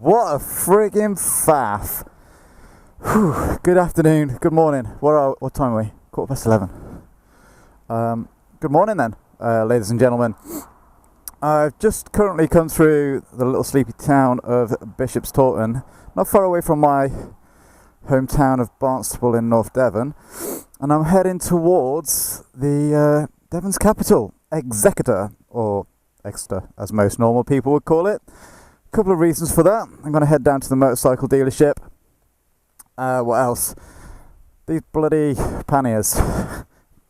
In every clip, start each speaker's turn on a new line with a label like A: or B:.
A: What a friggin' faff. Whew. Good afternoon, good morning. What time are we? 11:15. Good morning then, ladies and gentlemen. I've just currently come through the little sleepy town of Bishop's Taunton, not far away from my hometown of Barnstaple in North Devon, and I'm heading towards the Devon's capital, Exeter, or Exeter as most normal people would call it. A couple of reasons for that. I'm going to head down to the motorcycle dealership. What else? These bloody panniers.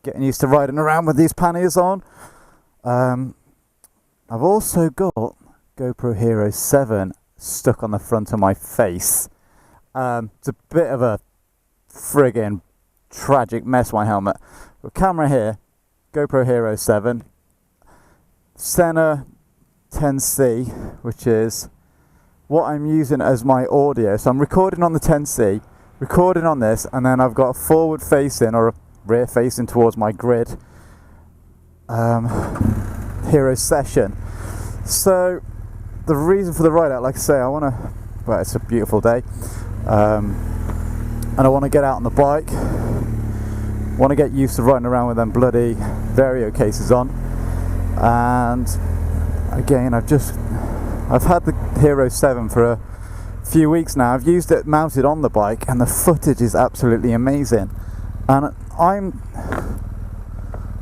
A: Getting used to riding around with these panniers on. I've also got GoPro Hero 7 stuck on the front of my face. It's a bit of a friggin' tragic mess, my helmet. The camera here, GoPro Hero 7, Sena 10C, which is what I'm using as my audio. So I'm recording on the 10C, recording on this, and then I've got a forward facing or a rear facing towards my grid Hero session. So the reason for the ride out, like I say, well, it's a beautiful day, and I want to get out on the bike, want to get used to riding around with them bloody Vario cases on. And again, I've had the Hero 7 for a few weeks now. I've used it mounted on the bike, and the footage is absolutely amazing. And I'm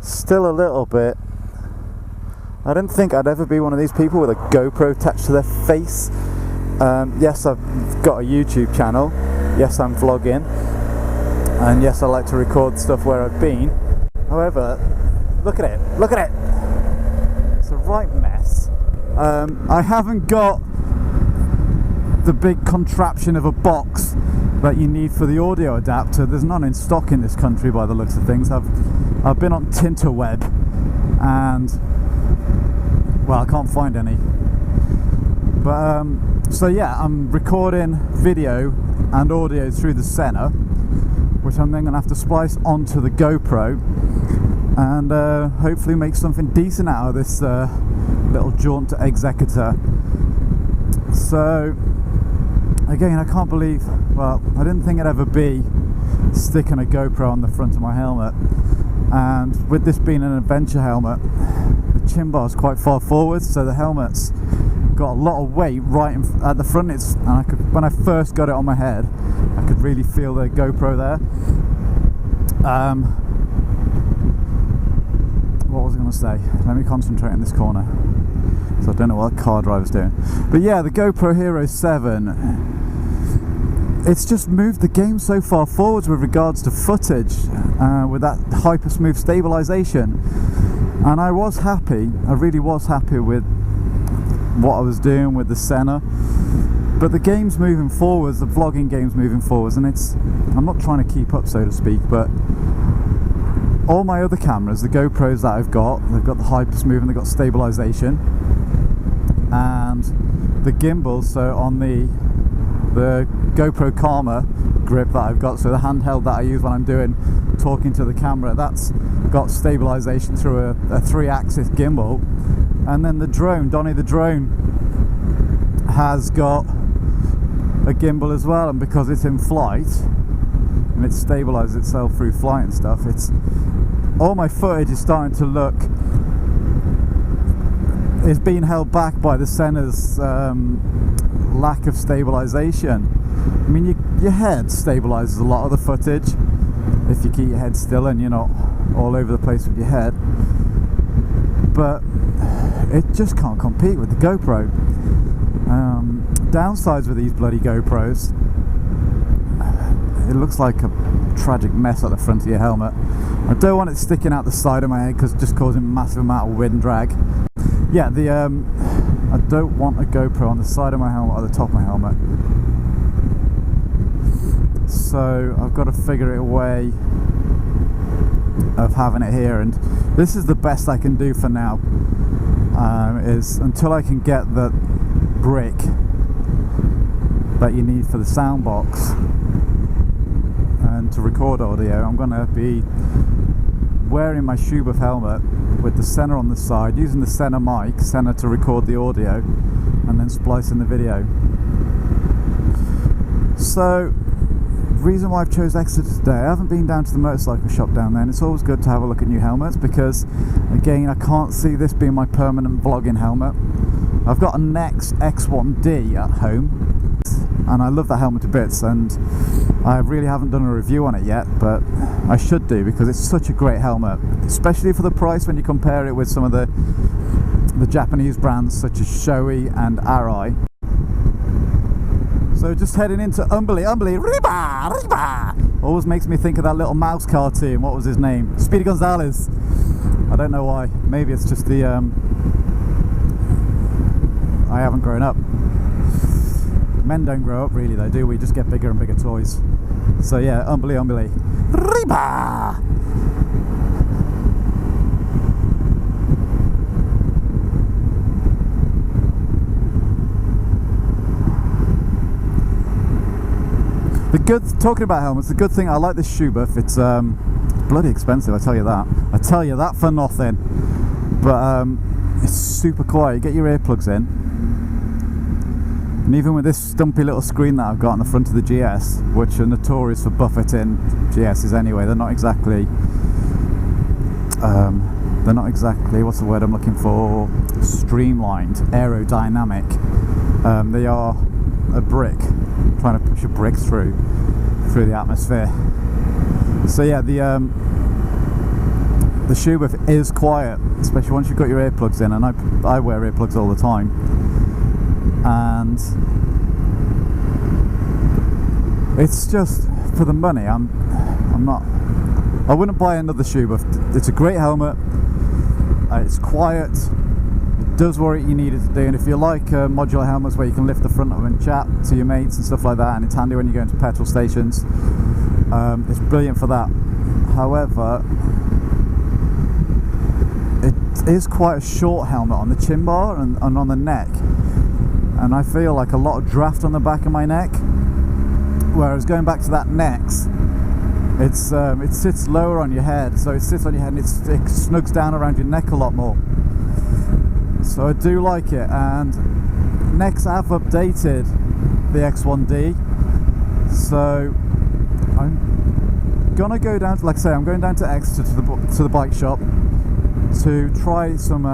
A: still a little bit, I didn't think I'd ever be one of these people with a GoPro attached to their face. Yes, I've got a YouTube channel. Yes, I'm vlogging. And yes, I like to record stuff where I've been. However, look at it. Look at it. It's a right mess. I haven't got the big contraption of a box that you need for the audio adapter. There's none in stock in this country by the looks of things. I've been on Tinterweb, and well, I can't find any. But so yeah, I'm recording video and audio through the Sena, which I'm then going to have to splice onto the GoPro and hopefully make something decent out of this little jaunt to Exeter. So again, I can't believe, well, I didn't think it'd ever be sticking a GoPro on the front of my helmet, and with this being an adventure helmet, the chin bar is quite far forward, so the helmet's got a lot of weight right at the front. When I first got it on my head, I could really feel the GoPro there. What was I going to say? Let me concentrate in this corner, so I don't know what the car driver's doing. But yeah, the GoPro Hero 7, it's just moved the game so far forwards with regards to footage, with that hyper smooth stabilization. And I was happy, I really was happy with what I was doing with the Sena. But the game's moving forwards, the vlogging game's moving forwards, and I'm not trying to keep up, so to speak, but all my other cameras, the GoPros that I've got, they've got the hyper smooth and they've got stabilization. And the gimbal, so on the GoPro Karma grip that I've got, so the handheld that I use when I'm talking to the camera, that's got stabilization through a 3-axis gimbal. And then the drone, Donnie the drone, has got a gimbal as well, and because it's in flight and it stabilizes itself through flight and stuff, all my footage is starting to look, is being held back by the Sena's lack of stabilization. I mean, your head stabilizes a lot of the footage if you keep your head still and you're not all over the place with your head, but it just can't compete with the GoPro. Downsides with these bloody GoPros, it looks like a tragic mess at the front of your helmet. I don't want it sticking out the side of my head because it's just causing a massive amount of wind drag. Yeah, I don't want a GoPro on the side of my helmet or the top of my helmet. So I've got to figure a way of having it here, and this is the best I can do for now. Is until I can get the brick that you need for the sound box and to record audio, I'm going to be wearing my Schuberth helmet with the Sena on the side, using the Sena mic, Sena to record the audio, and then splicing the video. So, reason why I've chose Exeter today, I haven't been down to the motorcycle shop down there, and it's always good to have a look at new helmets because, again, I can't see this being my permanent vlogging helmet. I've got a Nex X1D at home, and I love that helmet to bits, and I really haven't done a review on it yet, but I should do because it's such a great helmet, especially for the price when you compare it with some of the Japanese brands such as Shoei and Arai. So just heading into Umberley, Riba! Always makes me think of that little mouse cartoon. What was his name? Speedy Gonzales. I don't know why. Maybe it's just the I haven't grown up. Men don't grow up really though, do we? Just get bigger and bigger toys. So yeah, Umberley, Riba! Talking about helmets, the good thing, I like this shoe buff. It's bloody expensive, I tell you that. I tell you that for nothing. But it's super quiet. You get your earplugs in, and even with this stumpy little screen that I've got on the front of the GS, which are notorious for buffeting GSs anyway, they're not exactly what's the word I'm looking for? Streamlined, aerodynamic. They are a brick, trying to push a brick through the atmosphere. So yeah, the shoe buff is quiet, especially once you've got your earplugs in, and I wear earplugs all the time, and it's just for the money. I wouldn't buy another shoe buff. It's a great helmet, it's quiet, it does what you need it to do, and if you like modular helmets where you can lift the front of them and chat to your mates and stuff like that, and it's handy when you go into petrol stations, it's brilliant for that. However, it is quite a short helmet on the chin bar and on the neck, and I feel like a lot of draft on the back of my neck, whereas going back to that Nex, it sits lower on your head, so it sits on your head and it snugs down around your neck a lot more. So I do like it, and Nex have updated the X1D, so I'm gonna go down to, like I say, I'm going down to Exeter to the bike shop to try some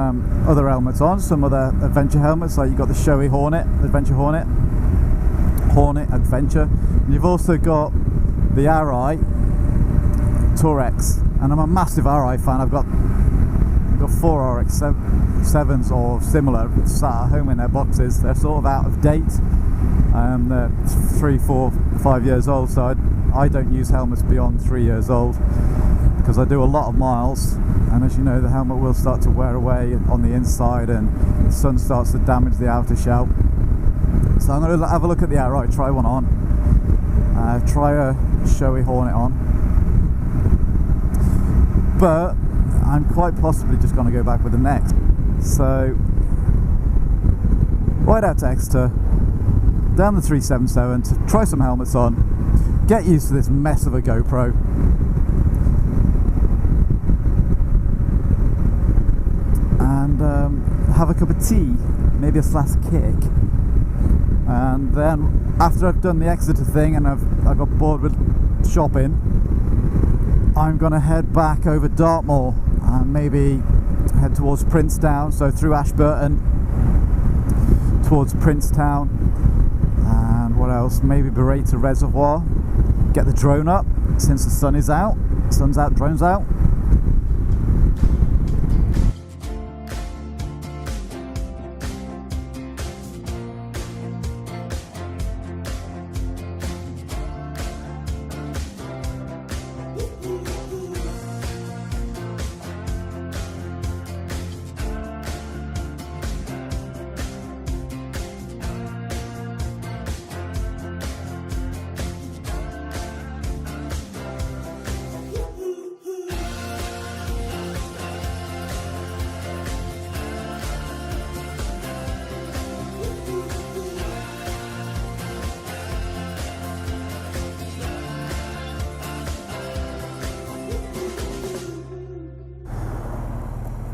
A: other helmets on, some other adventure helmets, like you've got the Shoei Hornet Adventure, and you've also got the Arai Tourex, and I'm a massive Arai fan. I've got 4 RX-7s or similar sat at home in their boxes. They're sort of out of date, they're 3, 4, 5 years old, so I don't use helmets beyond 3 years old because I do a lot of miles, and as you know, the helmet will start to wear away on the inside and the sun starts to damage the outer shell. So I'm going to have a look at the Arai, try one on, try a Shoei Hornet on, but I'm quite possibly just going to go back with the Nex. So right out to Exeter, down the 377 to try some helmets on, get used to this mess of a GoPro, and have a cup of tea, maybe a slice of cake, and then after I've done the Exeter thing and I got bored with shopping, I'm going to head back over Dartmoor and maybe head towards Princetown, so through Ashburton towards Princetown, and what else, maybe Beretta Reservoir, get the drone up since the sun is out, sun's out, drone's out.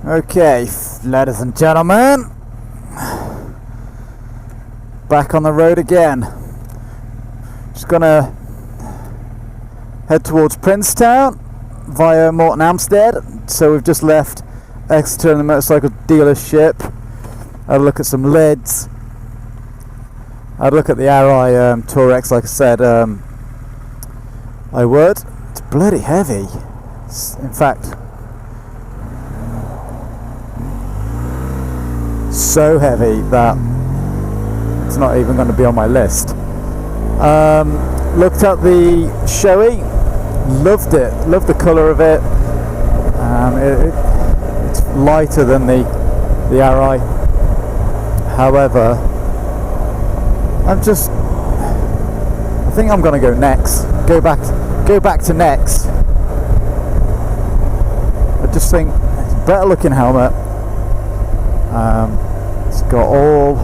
A: Okay, ladies and gentlemen, back on the road again. Just gonna head towards Princetown via Morton Amstead. So we've just left Exeter in the motorcycle dealership. Had a look at some lids. Had a look at the RI Tourex, like I said I would. It's bloody heavy. In fact, so heavy that it's not even going to be on my list. Looked at the Shoei, loved it, loved the colour of it. It's lighter than the RI. However, I think I'm going to go Next. Go back to Next. I just think it's a better looking helmet. It's got all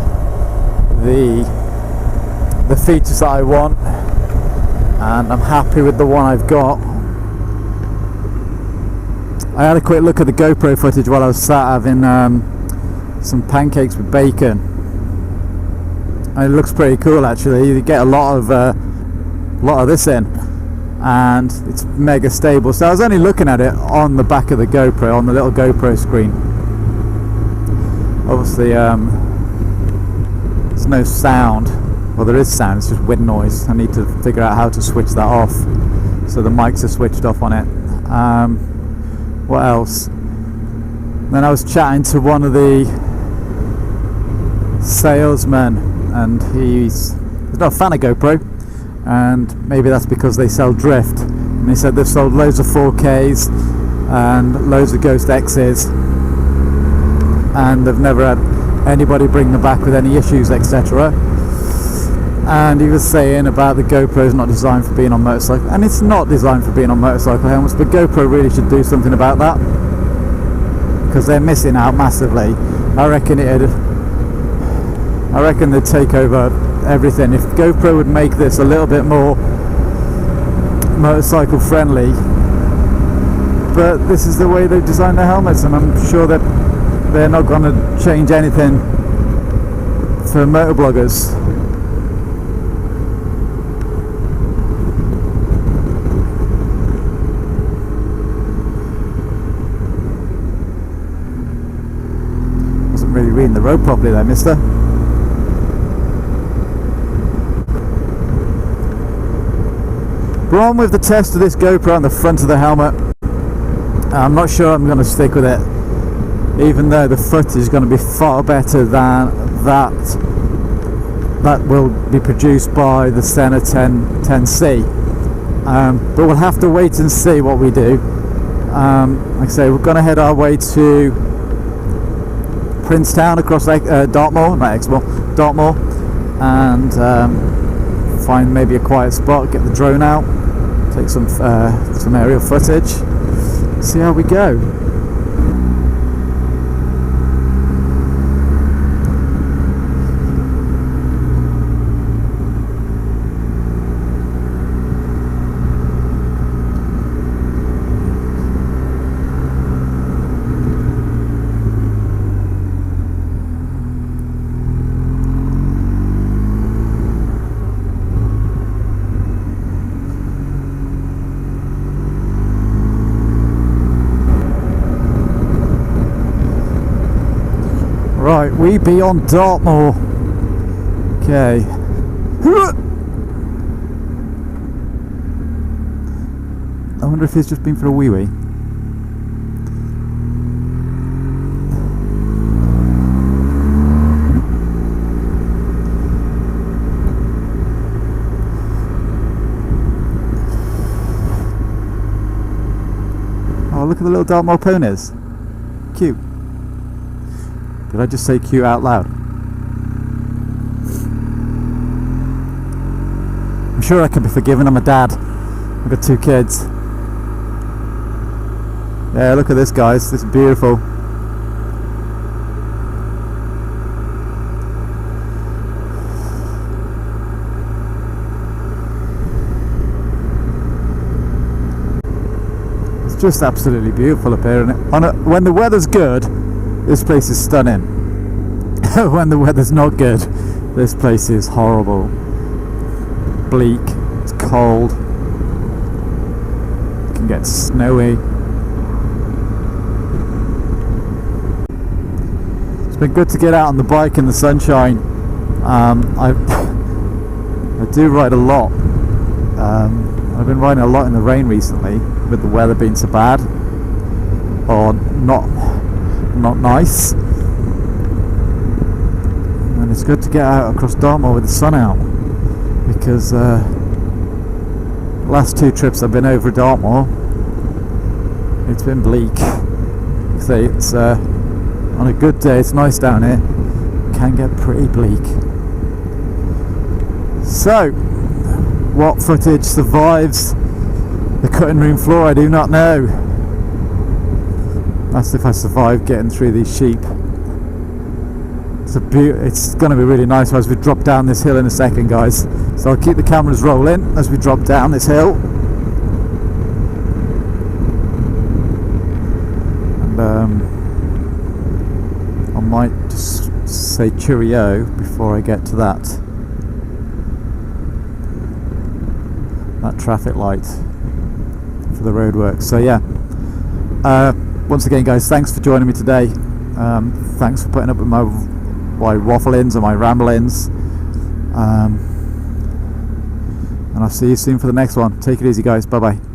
A: the features that I want, and I'm happy with the one I've got. I had a quick look at the GoPro footage while I was sat having some pancakes with bacon, and it looks pretty cool actually. You get a lot of this in, and it's mega stable. So I was only looking at it on the back of the GoPro, on the little GoPro screen. Obviously there's no sound. Well, there is sound, it's just wind noise. I need to figure out how to switch that off so the mics are switched off on it. What else? Then I was chatting to one of the salesmen, and he's not a fan of GoPro, and maybe that's because they sell drift. And he said they've sold loads of 4Ks and loads of Ghost X's, and they've never had anybody bring them back with any issues, etc. And he was saying about the GoPro is not designed for being on motorcycle, and it's not designed for being on motorcycle helmets, but GoPro really should do something about that, because they're missing out massively. I reckon they'd take over everything. If GoPro would make this a little bit more motorcycle friendly, but this is the way they've designed their helmets, and I'm sure that they're not going to change anything for motovloggers. Wasn't really reading the road properly there, mister. We're on with the test of this GoPro on the front of the helmet. I'm not sure I'm going to stick with it, even though the footage is going to be far better than that will be produced by the Sena 10C. But we'll have to wait and see what we do. Like I say, we're going to head our way to Princetown across Dartmoor, and find maybe a quiet spot, get the drone out, take some aerial footage, see how we go. Right, we be on Dartmoor. Okay. I wonder if he's just been for a wee-wee. Oh, look at the little Dartmoor ponies. Cute. Did I just say cute out loud? I'm sure I can be forgiven. I'm a dad. I've got 2 kids. Yeah, look at this, guys. This is beautiful. It's just absolutely beautiful up here. And when the weather's good, this place is stunning. When the weather's not good, this place is horrible. Bleak. cold. It can get snowy. It's been good to get out on the bike in the sunshine. I do ride a lot. I've been riding a lot in the rain recently, with the weather being so bad or not nice. And it's good to get out across Dartmoor with the sun out, because last 2 trips I've been over Dartmoor, it's been bleak. So it's on a good day it's nice down here, it can get pretty bleak. So what footage survives the cutting room floor, I do not know. That's if I survive getting through these sheep. It's going to be really nice as we drop down this hill in a second, guys. So I'll keep the cameras rolling as we drop down this hill. And I might just say cheerio before I get to that traffic light for the roadworks. So yeah, once again, guys, thanks for joining me today. Thanks for putting up with my waffle-ins and my ramble-ins, and I'll see you soon for the next one. Take it easy, guys. Bye bye.